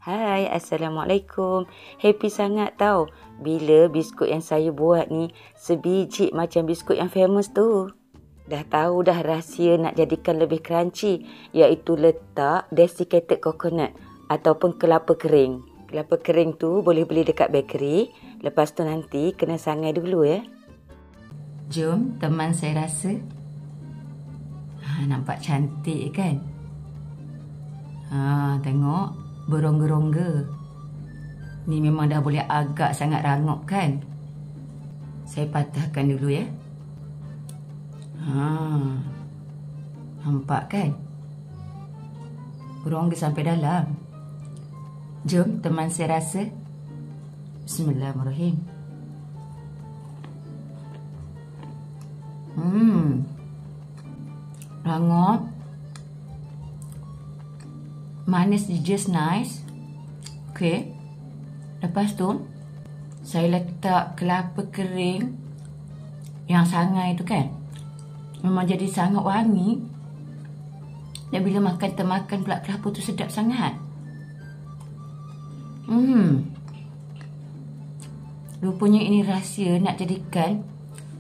Hai, Assalamualaikum. Happy sangat tau bila biskut yang saya buat ni sebiji macam biskut yang famous tu. Dah tahu dah rahsia nak jadikan lebih crunchy, iaitu letak desiccated coconut ataupun kelapa kering. Kelapa kering tu boleh beli dekat bakery. Lepas tu nanti kena sangai dulu ya. Jom teman saya rasa. Nampak cantik kan? Tengok. Berongga-rongga. Ni memang dah boleh agak sangat rangup kan? Saya patahkan dulu ya. Nampak kan? Berongga sampai dalam. Jom teman saya rasa. Bismillahirrahmanirrahim. Rangup. Manis just nice. Okay. Lepas tu saya letak kelapa kering yang sangai tu kan. Memang jadi sangat wangi. Dan bila termakan pula kelapa tu sedap sangat. Rupanya ini rahsia nak jadikan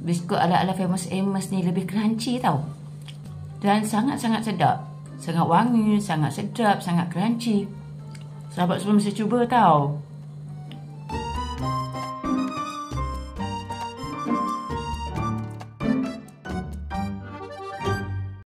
biskut ala-ala famous Amos ni lebih crunchy tau. Dan sangat-sangat sedap. Sangat wangi, sangat sedap, sangat crunchy. Sahabat semua mesti cuba tau.